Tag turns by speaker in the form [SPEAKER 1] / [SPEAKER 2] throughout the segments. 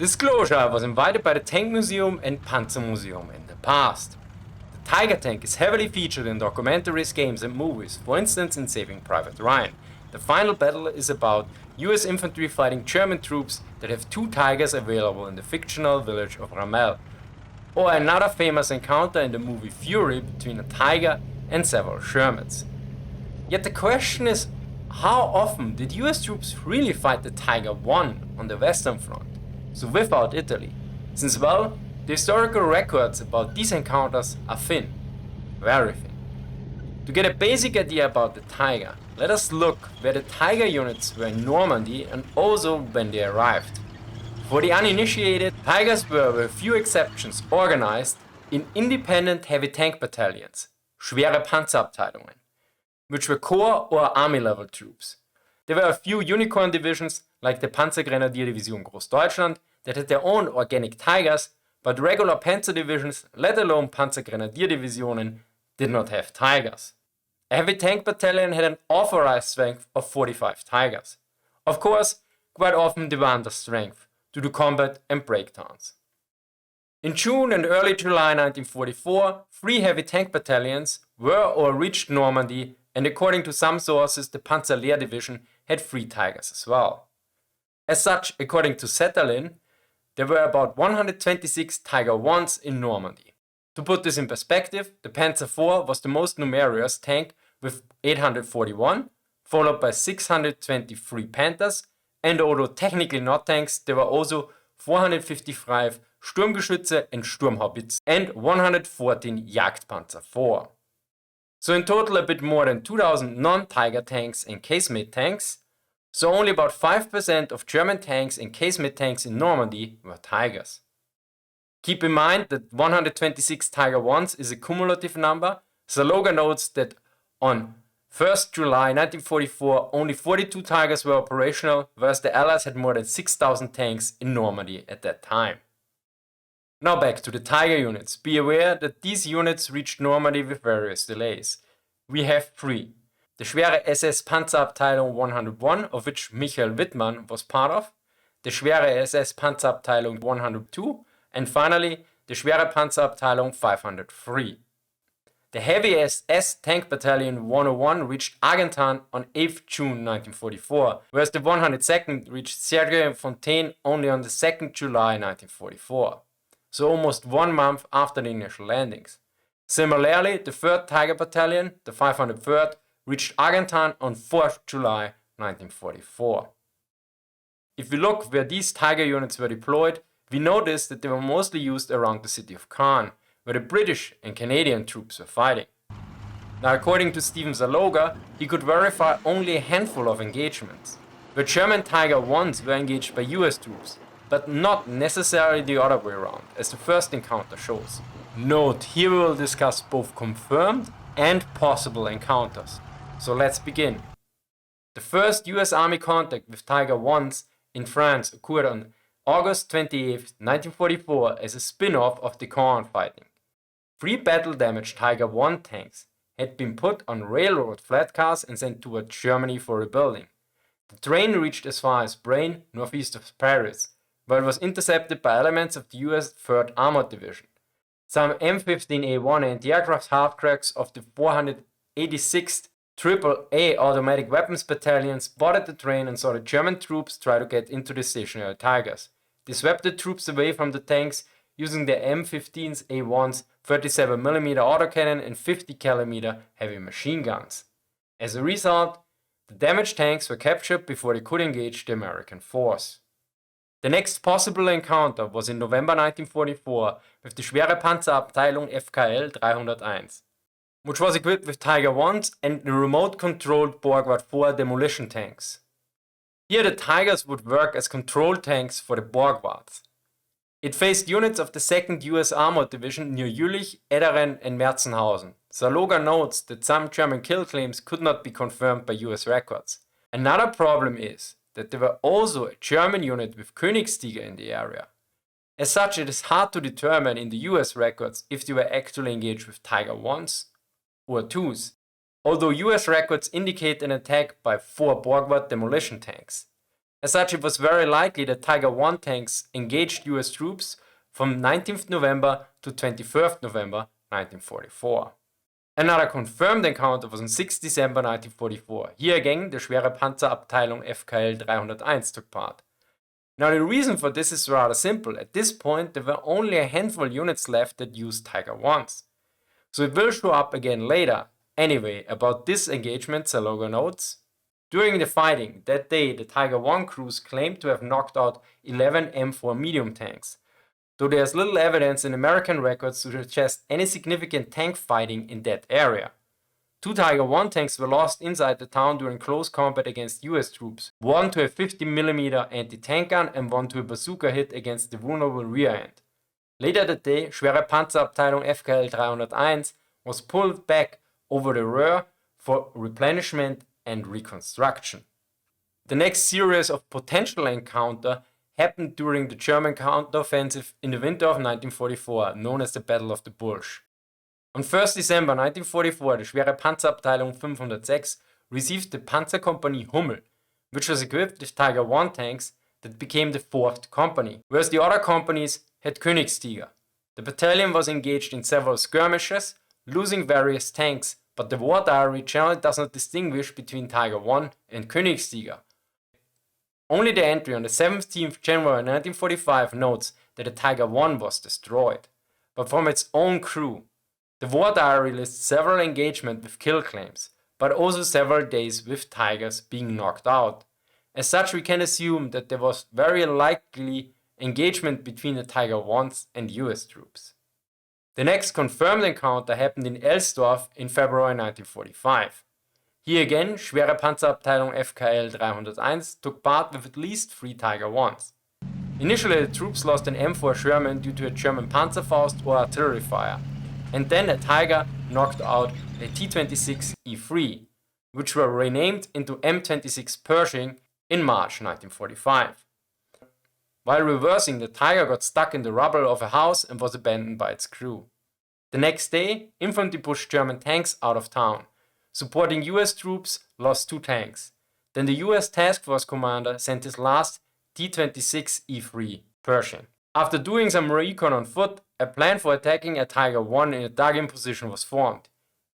[SPEAKER 1] Disclosure: I was invited by the Tank Museum and Panzer Museum in the past. The Tiger tank is heavily featured in documentaries, games and movies, for instance in Saving Private Ryan. The final battle is about US Infantry fighting German troops that have 2 Tigers available in the fictional village of Ramelle. Or another famous encounter in the movie Fury between a Tiger and several Shermans. Yet the question is, how often did US troops really fight the Tiger I on the Western Front? So without Italy, since well, the historical records about these encounters are thin, very thin. To get a basic idea about the Tiger, let us look where the Tiger units were in Normandy and also when they arrived. For the uninitiated, Tigers were, with few exceptions, organized in independent heavy tank battalions, schwere Panzerabteilungen, which were corps or army level troops. There were a few unicorn divisions like the Panzergrenadierdivision Großdeutschland that had their own organic Tigers, but regular Panzer divisions, let alone Panzergrenadierdivisionen, did not have Tigers. A heavy tank battalion had an authorized strength of 45 Tigers. Of course, quite often they were under strength due to combat and breakdowns. In June and early July 1944, 3 heavy tank battalions were or reached Normandy, and according to some sources the Panzerlehr division had 3 Tigers as well. As such, according to Zetterling, there were about 126 Tiger Is in Normandy. To put this in perspective, the Panzer IV was the most numerous tank with 841, followed by 623 Panthers, and although technically not tanks, there were also 455 Sturmgeschütze and Sturmhaubitze and 114 Jagdpanzer IV. So in total a bit more than 2000 non-Tiger tanks and Casemate tanks, so only about 5% of German tanks and Casemate tanks in Normandy were Tigers. Keep in mind that 126 Tiger Is is a cumulative number. Zaloga notes that on 1st July 1944 only 42 Tigers were operational, whereas the Allies had more than 6,000 tanks in Normandy at that time. Now back to the Tiger units. Be aware that these units reached Normandy with various delays. We have 3. The schwere SS Panzerabteilung 101, of which Michael Wittmann was part of, the schwere SS Panzerabteilung 102, and finally the schwere Panzerabteilung 503. The heavy SS Tank Battalion 101 reached Argentan on 8th June 1944, whereas the 102nd reached Sergefontein only on the 2nd July 1944. So almost 1 month after the initial landings. Similarly, the 3rd Tiger Battalion, the 503rd, reached Argentan on 4th July 1944. If we look where these Tiger units were deployed, we notice that they were mostly used around the city of Caen, where the British and Canadian troops were fighting. Now according to Stephen Zaloga, he could verify only a handful of engagements, where German Tiger Is were engaged by US troops, but not necessarily the other way around, as the first encounter shows. Note, here we will discuss both confirmed and possible encounters. So let's begin. The first US Army contact with Tiger Is in France occurred on August 28, 1944 as a spin-off of the Caen fighting. 3 battle-damaged Tiger I tanks had been put on railroad flat cars and sent toward Germany for rebuilding. The train reached as far as Braine, northeast of Paris, where it was intercepted by elements of the US 3rd Armored Division. Some M15A1 anti-aircraft half-tracks of the 486th AAA Automatic Weapons Battalion spotted the train and saw the German troops try to get into the stationary Tigers. They swept the troops away from the tanks using the M15A1's 37mm autocannon and 50cm heavy machine guns. As a result, the damaged tanks were captured before they could engage the American force. The next possible encounter was in November 1944 with the schwere Panzerabteilung FKL 301, which was equipped with Tiger Is and the remote-controlled Borgward 4 demolition tanks. Here the Tigers would work as control tanks for the Borgwards. It faced units of the 2nd US Armored Division near Jülich, Edderen and Merzenhausen. Zaloga notes that some German kill claims could not be confirmed by US records. Another problem is that there were also a German unit with Königstiger in the area. As such, it is hard to determine in the US records if they were actually engaged with Tiger Is or IIs, although US records indicate an attack by 4 Borgward demolition tanks. As such, it was very likely that Tiger I tanks engaged US troops from 19th November to 21st November 1944. Another confirmed encounter was on 6 December 1944. Here again, the Schwere Panzerabteilung FKL 301 took part. Now the reason for this is rather simple. At this point, there were only a handful of units left that used Tiger Is. So it will show up again later. Anyway, about this engagement, Zaloga notes, during the fighting that day, the Tiger I crews claimed to have knocked out 11 M4 medium tanks, though there's little evidence in American records to suggest any significant tank fighting in that area. 2 Tiger I tanks were lost inside the town during close combat against US troops, one to a 50mm anti-tank gun and one to a bazooka hit against the vulnerable rear end. Later that day, Schwere Panzerabteilung FKL 301 was pulled back over the Ruhr for replenishment and reconstruction. The next series of potential encounter happened during the German counteroffensive in the winter of 1944, known as the Battle of the Bulge. On 1st December 1944, the Schwere Panzerabteilung 506 received the Panzerkompanie Hummel, which was equipped with Tiger I tanks that became the 4th company, whereas the other companies had Königstiger. The battalion was engaged in several skirmishes, losing various tanks, but the war diary generally does not distinguish between Tiger I and Königstiger. Only the entry on the 17th January 1945 notes that the Tiger I was destroyed, but from its own crew. The war diary lists several engagements with kill claims, but also several days with Tigers being knocked out. As such, we can assume that there was very likely engagement between the Tiger Is and US troops. The next confirmed encounter happened in Elsdorf in February 1945. Here again, Schwere Panzerabteilung FKL 301 took part with at least 3 Tiger Is. Initially, the troops lost an M4 Sherman due to a German Panzerfaust or artillery fire, and then a Tiger knocked out a T-26 E3, which were renamed into M26 Pershing in March 1945. While reversing, the Tiger got stuck in the rubble of a house and was abandoned by its crew. The next day, infantry pushed German tanks out of town. Supporting US troops lost 2 tanks. Then the US task force commander sent his last T-26 E3 Pershing. After doing some recon on foot, a plan for attacking a Tiger I in a dug-in position was formed.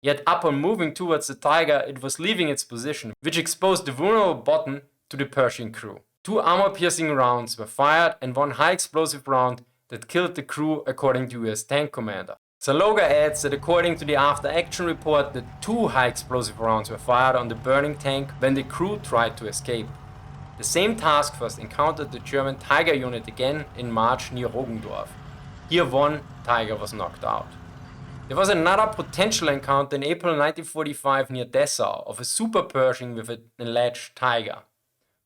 [SPEAKER 1] Yet upon moving towards the Tiger, it was leaving its position, which exposed the vulnerable bottom to the Pershing crew. 2 armor-piercing rounds were fired and 1 high-explosive round that killed the crew, according to US tank commander. Zaloga adds that according to the after-action report, that 2 high-explosive rounds were fired on the burning tank when the crew tried to escape. The same task force encountered the German Tiger unit again in March near Rogendorf. Here 1 Tiger was knocked out. There was another potential encounter in April 1945 near Dessau of a Super Pershing with an alleged Tiger.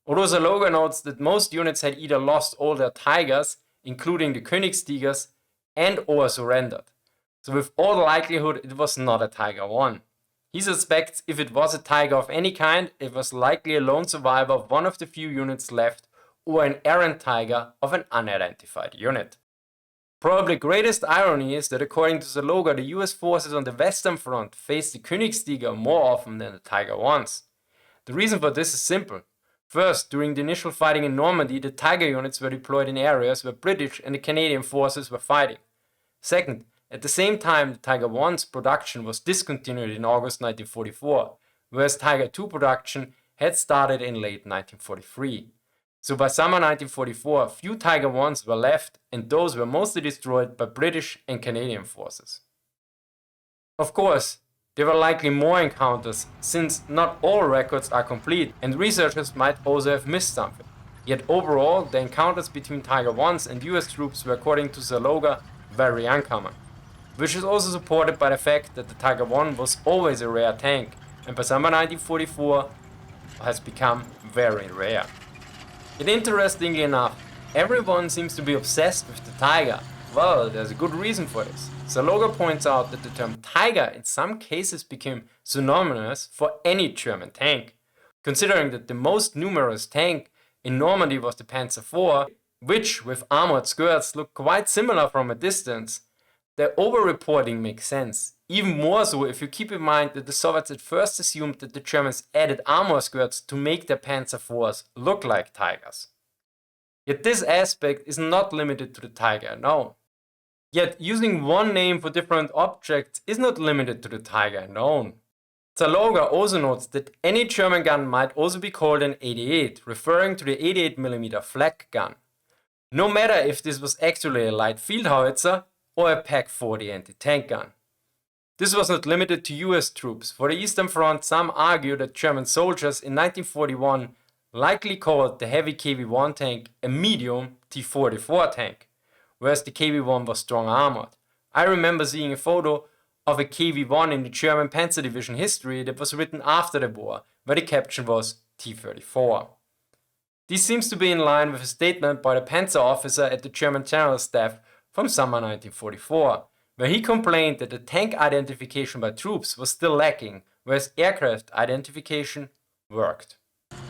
[SPEAKER 1] Although Zaloga notes that most units had either lost all their Tigers, including the Königstigers, and or surrendered. So with all likelihood it was not a Tiger I. He suspects if it was a Tiger of any kind, it was likely a lone survivor of one of the few units left or an errant Tiger of an unidentified unit. Probably greatest irony is that according to Zaloga, the US forces on the Western Front faced the Königstiger more often than the Tiger Is. The reason for this is simple. First, during the initial fighting in Normandy, the Tiger units were deployed in areas where British and the Canadian forces were fighting. Second, at the same time, the Tiger I's production was discontinued in August 1944, whereas Tiger II production had started in late 1943. So by summer 1944, few Tiger Is were left, and those were mostly destroyed by British and Canadian forces. Of course, there were likely more encounters, since not all records are complete, and researchers might also have missed something. Yet overall, the encounters between Tiger Is and US troops were, according to Zaloga, very uncommon, which is also supported by the fact that the Tiger I was always a rare tank, and by summer 1944 has become very rare. Yet interestingly enough, everyone seems to be obsessed with the Tiger. Well, there's a good reason for this. Zaloga points out that the term Tiger in some cases became synonymous for any German tank. Considering that the most numerous tank in Normandy was the Panzer IV, which with armored skirts looked quite similar from a distance, The over-reporting makes sense, even more so if you keep in mind that the Soviets at first assumed that the Germans added armor skirts to make their Panzer IVs look like Tigers. Yet this aspect is not limited to the Tiger, no. Yet using one name for different objects is not limited to the Tiger alone. Zaloga also notes that any German gun might also be called an 88, referring to the 88mm flak gun. No matter if this was actually a light field howitzer or a Pak-40 anti-tank gun. This was not limited to US troops. For the Eastern Front, some argue that German soldiers in 1941 likely called the heavy KV-1 tank a medium T-44 tank, whereas the KV-1 was strong armored. I remember seeing a photo of a KV-1 in the German Panzer Division history that was written after the war, where the caption was T-34. This seems to be in line with a statement by the Panzer officer at the German General Staff from summer 1944, where he complained that the tank identification by troops was still lacking, whereas aircraft identification worked.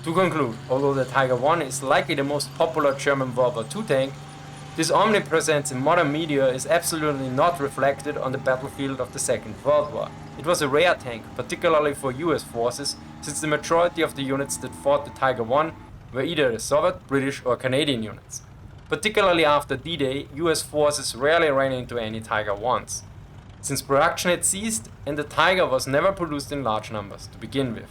[SPEAKER 1] To conclude, although the Tiger I is likely the most popular German World War II tank, this omnipresence in modern media is absolutely not reflected on the battlefield of the Second World War. It was a rare tank, particularly for US forces, since the majority of the units that fought the Tiger I were either the Soviet, British or Canadian units. Particularly after D-Day, US forces rarely ran into any Tiger Is, since production had ceased and the Tiger was never produced in large numbers to begin with.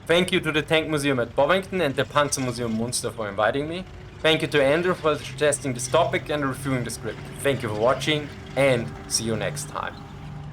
[SPEAKER 1] Thank you to the Tank Museum at Bovington and the Panzer Museum Munster for inviting me. Thank you to Andrew for suggesting this topic and reviewing the script. Thank you for watching and see you next time.